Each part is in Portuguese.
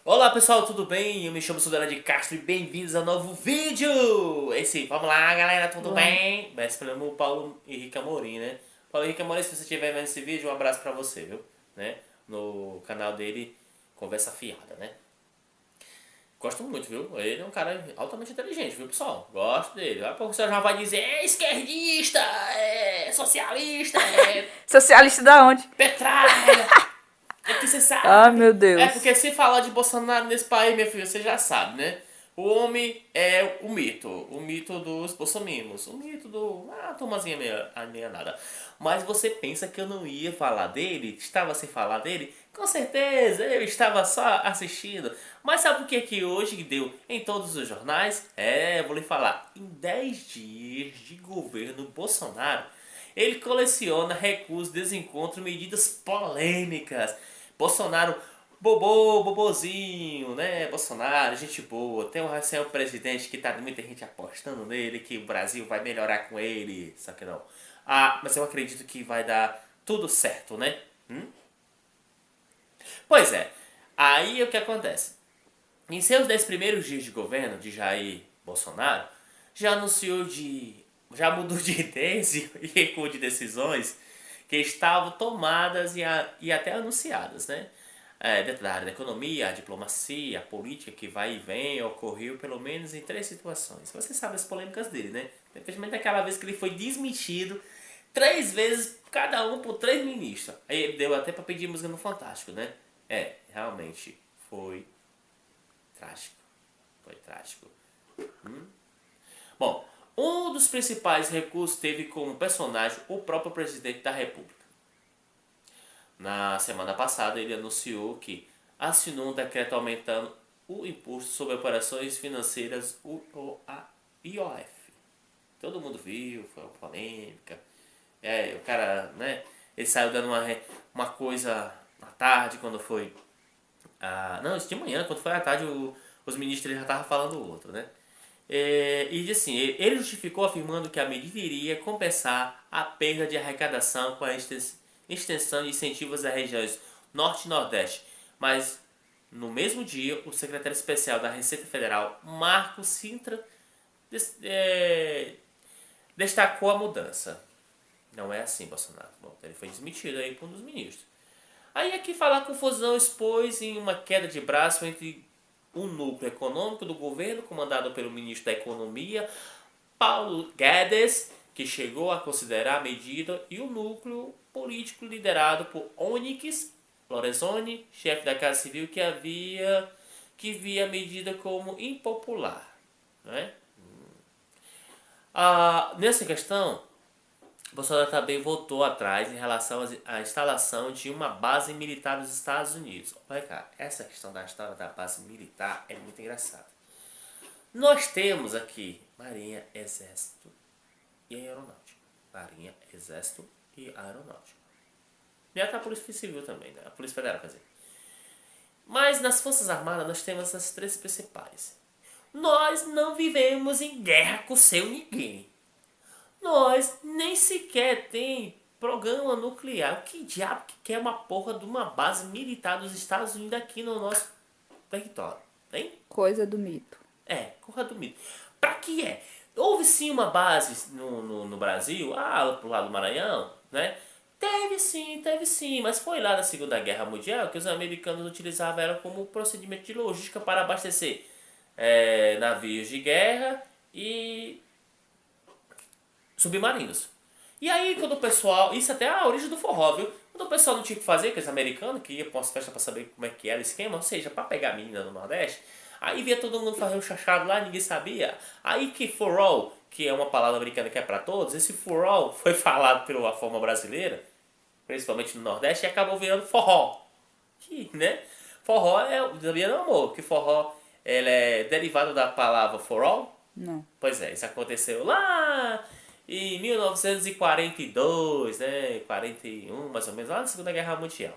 Olá pessoal, tudo bem? Eu me chamo Sudana de Castro e bem-vindos ao novo vídeo! Vamos lá galera, tudo Vamos. bem? Mas pelo Paulo Henrique Amorim, né? Paulo Henrique Amorim, se você estiver vendo esse vídeo, um abraço pra você, viu? Né? No canal dele, Conversa Fiada, né? Gosto muito, viu? Ele é um cara altamente inteligente, viu pessoal? Gosto dele. Aí o pessoal já vai dizer, é esquerdista, é socialista, é Socialista da onde? petralha! É que você Ah, sabe. meu É porque Deus. se falar de Bolsonaro nesse país, minha filha, você já sabe, né? O homem é o mito. O mito dos bolsominions. O mito do... Ah, Tomazinha meia nada. Mas você pensa que eu não ia falar dele? Estava sem falar dele? Com certeza, eu estava só assistindo. Mas sabe o que hoje deu em todos os jornais? É, vou lhe falar. Em 10 dias de governo Bolsonaro, ele coleciona recursos, desencontro, medidas polêmicas. Bolsonaro, bobozinho, né? Bolsonaro, gente boa. Tem um Rafael presidente que tá muita gente apostando nele, que o Brasil vai melhorar com ele. Só que não. Ah, mas eu acredito que vai dar tudo certo, né? Pois é. Aí o que acontece? Em seus 10 primeiros dias de governo de Jair Bolsonaro, já anunciou de. Já mudou de ideias e recuo de decisões que estavam tomadas e até anunciadas, né? Dentro da área da economia, a diplomacia, a política que vai e vem, ocorreu pelo menos em 3 situações. Você sabe as polêmicas dele, né? Principalmente daquela vez que ele foi desmentido 3 vezes, cada um por 3 ministros. Aí ele deu até para pedir música no Fantástico, né? Realmente foi trágico. Foi trágico. Bom, um dos principais recursos teve como personagem o próprio presidente da República. Na semana passada, ele anunciou que assinou um decreto aumentando o imposto sobre operações financeiras, o IOF. Todo mundo viu, foi uma polêmica. O cara, né? Ele saiu dando uma coisa à tarde, quando foi. Não, isso de manhã, quando foi à tarde, os ministros já estavam falando o outro, né? E assim, ele justificou afirmando que a medida iria compensar a perda de arrecadação com a extensão de incentivos às regiões Norte e Nordeste. Mas, no mesmo dia, o secretário especial da Receita Federal, Marco Sintra, destacou a mudança. Não é assim, Bolsonaro. Bom, ele foi desmentido aí por um dos ministros. Aí aqui falar confusão expôs em uma queda de braço entre o núcleo econômico do governo, comandado pelo ministro da Economia, Paulo Guedes, que chegou a considerar a medida, e o núcleo político liderado por Onyx Lorenzoni, chefe da Casa Civil, que via a medida como impopular. Né? Nessa questão, Bolsonaro também voltou atrás em relação à instalação de uma base militar nos Estados Unidos. Olha, cara, essa questão da história da base militar é muito engraçada. Nós temos aqui Marinha, Exército e Aeronáutica. Marinha, Exército e Aeronáutica. E até a Polícia Civil também, né? A Polícia Federal, quer dizer. Mas nas Forças Armadas nós temos as 3 principais. Nós não vivemos em guerra com seu ninguém. Nós nem sequer tem programa nuclear. Que diabo que quer uma porra de uma base militar dos Estados Unidos aqui no nosso território? Hein? Coisa do mito. Corra do mito. Pra que é? Houve sim uma base no Brasil, pro lado do Maranhão, né? Teve sim, mas foi lá na Segunda Guerra Mundial que os americanos utilizavam ela como procedimento de logística para abastecer navios de guerra e submarinos. E aí quando o pessoal, isso até é a origem do forró, viu? Quando o pessoal não tinha o que fazer, aqueles americanos que ia para umas festas para saber como é que era o esquema, ou seja, para pegar a menina no Nordeste, aí via todo mundo fazer um chachado lá, ninguém sabia. Aí que for all, que é uma palavra americana que é para todos, esse for all foi falado pela forma brasileira, principalmente no Nordeste, e acabou virando forró. Que, né? Forró sabia não, amor, que forró ela é derivado da palavra for all. Não. Pois é, isso aconteceu lá em 1942, né? 41, mais ou menos, lá na Segunda Guerra Mundial.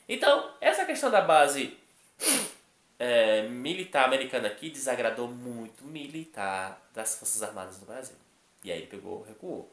Então, essa questão da base militar americana aqui desagradou muito o militar das Forças Armadas do Brasil. E aí pegou, recuou.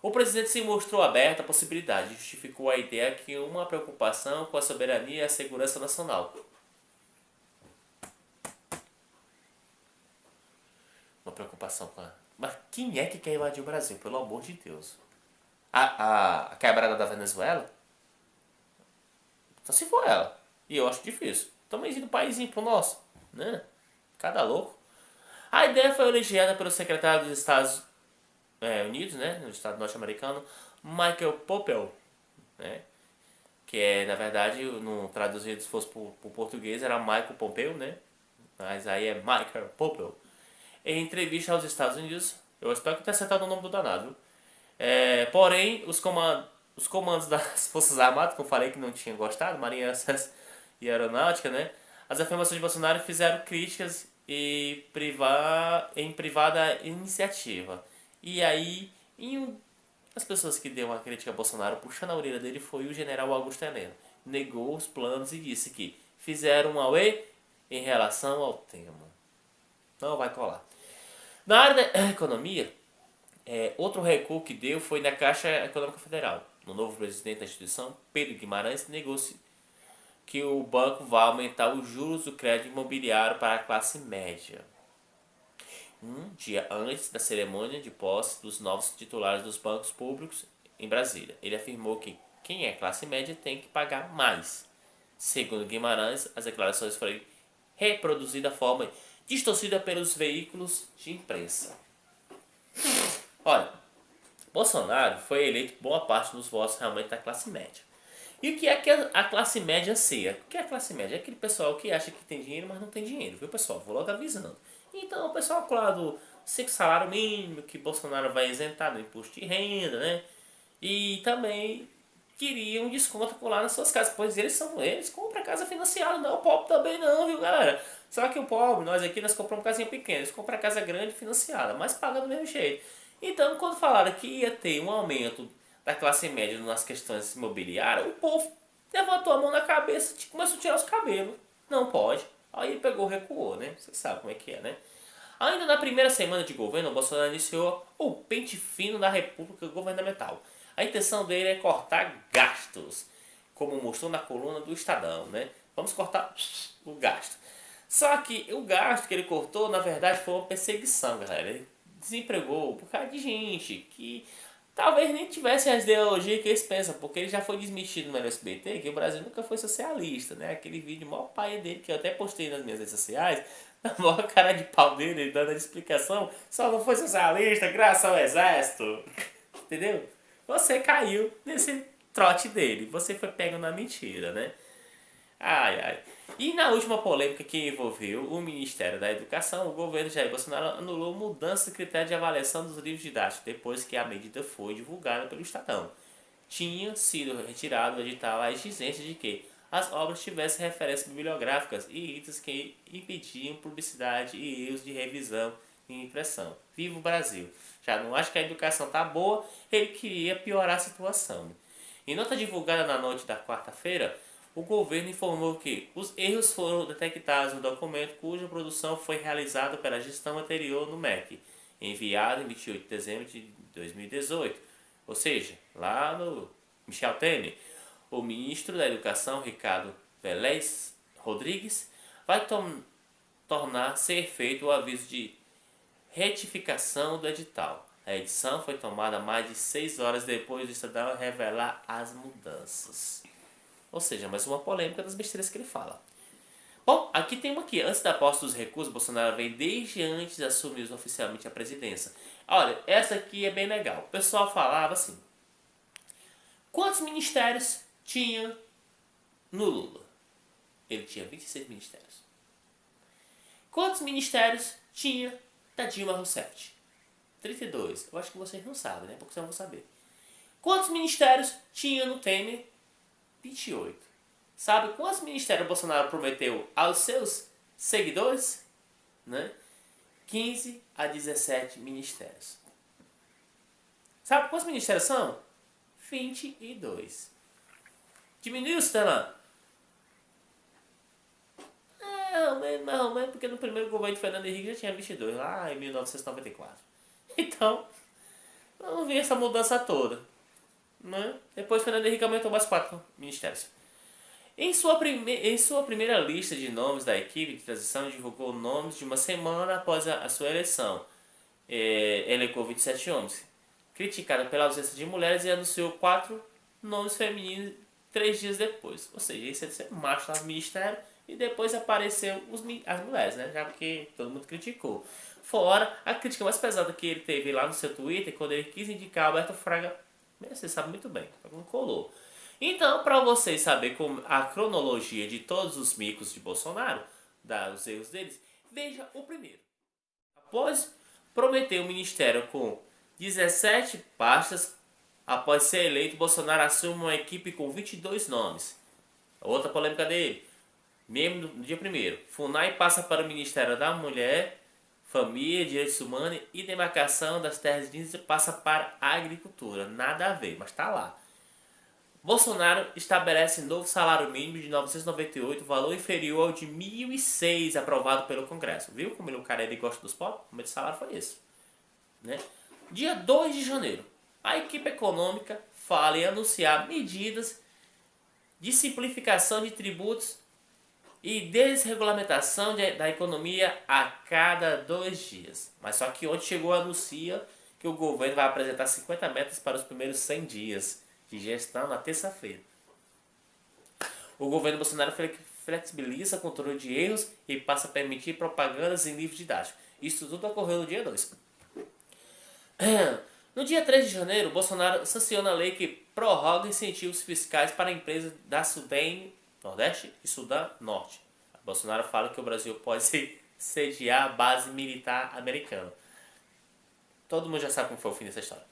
O presidente se mostrou aberto à possibilidade, justificou a ideia que uma preocupação com a soberania e a segurança nacional. uma preocupação com a... Mas quem é que quer invadir o Brasil, pelo amor de Deus? A quebrada da Venezuela? Só se for ela. E eu acho difícil. Estamos indo do paísinho pro nosso, né? Cada louco. A ideia foi elogiada pelo secretário dos Estados Unidos, né? No estado norte-americano, Michael Pompeo, né? Que é, na verdade, no traduzido se fosse pro português, era Michael Pompeo, né? Mas aí é Michael Pompeo. Em entrevista aos Estados Unidos, eu espero que tenha acertado o nome do danado, viu? Porém, os comandos das Forças Armadas, que eu falei que não tinha gostado, Marinha e Aeronáutica, né? As afirmações de Bolsonaro fizeram críticas em privada iniciativa. E aí, as pessoas que deu uma crítica a Bolsonaro puxando a orelha dele foi o general Augusto Heleno. Negou os planos e disse que fizeram um auê em relação ao tema. Não vai colar. Na área da economia, outro recuo que deu foi na Caixa Econômica Federal. O novo presidente da instituição, Pedro Guimarães, negou-se que o banco vai aumentar os juros do crédito imobiliário para a classe média. Um dia antes da cerimônia de posse dos novos titulares dos bancos públicos em Brasília, ele afirmou que quem é classe média tem que pagar mais. Segundo Guimarães, as declarações foram reproduzidas de forma distorcida pelos veículos de imprensa. Olha, Bolsonaro foi eleito por boa parte dos votos realmente da classe média. E o que é que a classe média anseia? O que é a classe média? É aquele pessoal que acha que tem dinheiro, mas não tem dinheiro, viu, pessoal? Vou logo avisando. Então, o pessoal lá do 5 salário mínimo, que Bolsonaro vai isentar do imposto de renda, né? E também queria um desconto por lá nas suas casas, pois eles compram casa financiada, não, o pobre também não, viu, galera? Só que o pobre, nós compramos casinha pequena, eles compram casa grande financiada, mas paga do mesmo jeito. Então, quando falaram que ia ter um aumento da classe média nas questões imobiliárias, o povo levantou a mão na cabeça e começou a tirar os cabelos. Não pode. Aí ele pegou e recuou, né? Você sabe como é que é, né? Ainda na primeira semana de governo, o Bolsonaro iniciou o pente fino da República Governamental. A intenção dele é cortar gastos, como mostrou na coluna do Estadão, né? Vamos cortar o gasto. Só que o gasto que ele cortou, na verdade, foi uma perseguição, galera. Ele desempregou por causa de gente que talvez nem tivesse as ideologias que eles pensam, porque ele já foi desmentido no SBT que o Brasil nunca foi socialista, né? Aquele vídeo maior paia dele que eu até postei nas minhas redes sociais, a maior cara de pau dele dando a explicação, só não foi socialista graças ao exército. Entendeu? Você caiu nesse trote dele, você foi pego na mentira, né? Ai, ai. E na última polêmica que envolveu o Ministério da Educação, o governo Jair Bolsonaro anulou mudança de critério de avaliação dos livros didáticos, depois que a medida foi divulgada pelo Estadão. Tinha sido retirado do edital a exigência de que as obras tivessem referências bibliográficas e itens que impediam publicidade e erros de revisão e impressão. Viva o Brasil! Já não acho que a educação tá boa, ele queria piorar a situação. Em nota divulgada na noite da quarta-feira, o governo informou que os erros foram detectados no documento cuja produção foi realizada pela gestão anterior no MEC, enviado em 28 de dezembro de 2018. Ou seja, lá no Michel Temer, o ministro da Educação, Ricardo Vélez Rodrigues, vai tornar ser feito o aviso de retificação do edital. A edição foi tomada mais de 6 horas depois do Estadão revelar as mudanças. Ou seja, mais uma polêmica das besteiras que ele fala. Bom, aqui tem uma aqui. Antes da posse dos recursos, Bolsonaro vem desde antes de assumir oficialmente a presidência. Olha, essa aqui é bem legal. O pessoal falava assim: quantos ministérios tinha no Lula? Ele tinha 26 ministérios. Quantos ministérios tinha da Dilma Rousseff? 32. Eu acho que vocês não sabem, né? Porque vocês não vão saber. Quantos ministérios tinha no Temer? 28. Sabe quantos ministérios o Bolsonaro prometeu aos seus seguidores? Né? 15 a 17 ministérios. Sabe quantos ministérios são? 22. Diminuiu, Stellan? Mais ou menos, porque no primeiro governo de Fernando Henrique já tinha 22, lá em 1994. Então, não vi essa mudança toda. Né? Depois Fernando Henrique aumentou mais 4 ministérios. Em sua primeira lista de nomes da equipe de transição, divulgou nomes de uma semana após a sua eleição. elencou 27 homens, criticado pela ausência de mulheres e anunciou 4 nomes femininos 3 dias depois. Ou seja, esse é ser macho lá no ministério e depois apareceu as mulheres, né? Já porque todo mundo criticou. Fora a crítica mais pesada que ele teve lá no seu Twitter, quando ele quis indicar Alberto Fraga, você sabe muito bem, não colou. Então, para vocês saberem como a cronologia de todos os micos de Bolsonaro, os erros deles, veja o primeiro. Após prometer o ministério com 17 pastas, após ser eleito, Bolsonaro assume uma equipe com 22 nomes. Outra polêmica dele. Mesmo no dia 1º, FUNAI passa para o Ministério da Mulher, Família, Direitos Humanos e Demarcação das Terras Indígenas passa para a Agricultura. Nada a ver, mas está lá. Bolsonaro estabelece novo salário mínimo de 998, valor inferior ao de 1.006 aprovado pelo Congresso. Viu como o cara gosta dos pobres? O meu salário foi esse. Né? Dia 2 de janeiro, a equipe econômica fala em anunciar medidas de simplificação de tributos e desregulamentação da economia a cada 2 dias. Mas só que ontem chegou a anuncia que o governo vai apresentar 50 metas para os primeiros 100 dias de gestão na terça-feira. O governo Bolsonaro flexibiliza o controle de erros e passa a permitir propagandas em livros didáticos. Isso tudo ocorreu no dia 2. No dia 3 de janeiro, Bolsonaro sanciona a lei que prorroga incentivos fiscais para empresas da Sudene, Nordeste e Sudão Norte. Bolsonaro fala que o Brasil pode sediar a base militar americana. Todo mundo já sabe como foi o fim dessa história.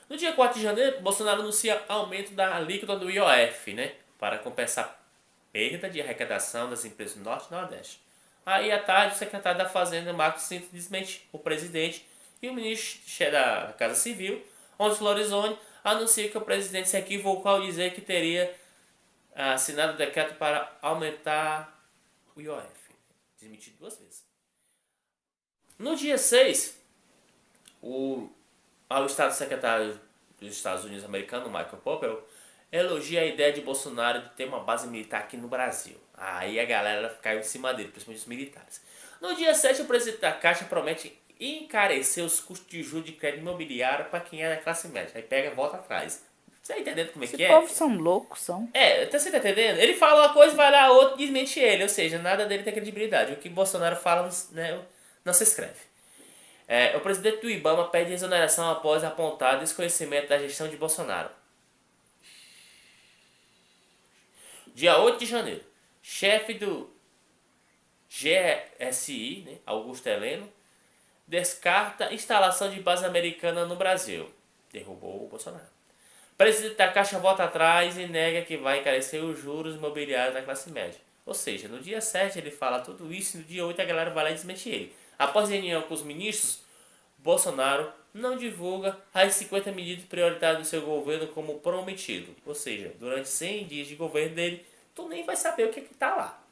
No dia 4 de janeiro, Bolsonaro anuncia aumento da alíquota do IOF, né, para compensar perda de arrecadação das empresas do Norte e Nordeste. Aí à tarde, o secretário da Fazenda, Marcos Cinto, desmente o presidente e o ministro da Casa Civil, Onyx Lorenzoni, anuncia que o presidente se equivocou ao dizer que teria assinado o decreto para aumentar o IOF. Desmentido 2 vezes. No dia 6, ao Estado Secretário dos Estados Unidos americano, Michael Pompeo, elogia a ideia de Bolsonaro de ter uma base militar aqui no Brasil. Aí a galera caiu em cima dele, principalmente os militares. No dia 7, o presidente da Caixa promete encarecer os custos de juros de crédito imobiliário para quem é da classe média. Aí pega e volta atrás. Você tá entendendo como é que é? Esse povo são loucos, são. Você tá entendendo? Ele fala uma coisa, vai lá a outra e desmente ele. Ou seja, nada dele tem credibilidade. O que Bolsonaro fala, né, não se escreve. O presidente do IBAMA pede exoneração após apontar desconhecimento da gestão de Bolsonaro. Dia 8 de janeiro, chefe do GSI, né, Augusto Heleno, descarta instalação de base americana no Brasil. Derrubou o Bolsonaro. Presidente da Caixa volta atrás e nega que vai encarecer os juros imobiliários da classe média. Ou seja, no dia 7 ele fala tudo isso e no dia 8 a galera vai lá e desmente ele. Após reunião com os ministros, Bolsonaro não divulga as 50 medidas prioritárias do seu governo como prometido. Ou seja, durante 100 dias de governo dele, tu nem vai saber o que está lá.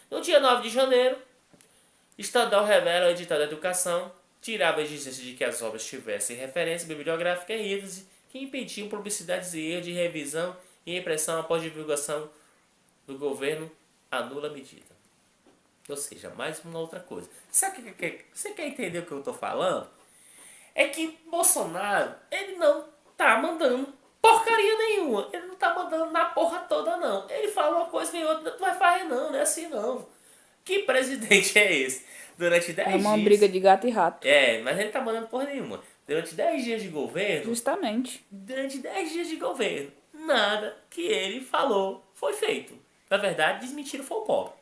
No dia 9 de janeiro, Estadão revela o edital da educação, tirava a exigência de que as obras tivessem referência bibliográfica e índice que impediam publicidades e erros de revisão e impressão após divulgação do governo, anula a medida. Ou seja, mais uma outra coisa. Você quer entender o que eu estou falando? É que Bolsonaro, ele não tá mandando porcaria nenhuma. Ele não tá mandando na porra toda, não. Ele fala uma coisa, vem outra, não vai fazer não, não é assim não. Que presidente é esse? Durante 10 dias... É uma briga de gato e rato. Mas ele tá mandando porra nenhuma. Durante 10 dias de governo... Justamente. Durante 10 dias de governo, nada que ele falou foi feito. Na verdade, desmentiram foi o pobre.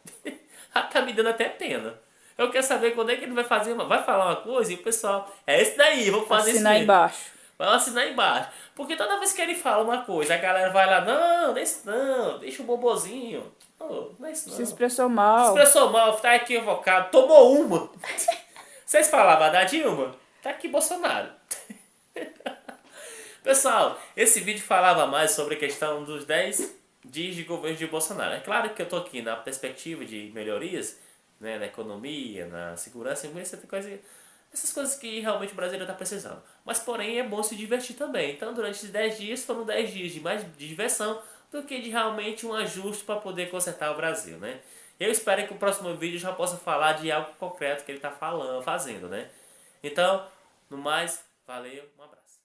Tá me dando até pena. Eu quero saber quando é que ele vai fazer vai falar uma coisa e o pessoal, é esse daí, vou fazer isso. Assinar embaixo. Vai assinar embaixo. Porque toda vez que ele fala uma coisa, a galera vai lá, não é isso não, deixa o bobozinho. Não é isso não. Se expressou mal. Se expressou mal, tá equivocado, tomou uma. Vocês falavam da Dilma? Tá aqui Bolsonaro. Pessoal, esse vídeo falava mais sobre a questão dos 10 dias de governo de Bolsonaro. É claro que eu tô aqui na perspectiva de melhorias, né, na economia, na segurança, essas coisas que realmente o brasileiro está precisando. Mas porém é bom se divertir também. Então durante esses 10 dias foram 10 dias de mais de diversão do que de realmente um ajuste para poder consertar o Brasil, né? Eu espero que o próximo vídeo já possa falar de algo concreto que ele está fazendo, né? Então, No mais, valeu, um abraço.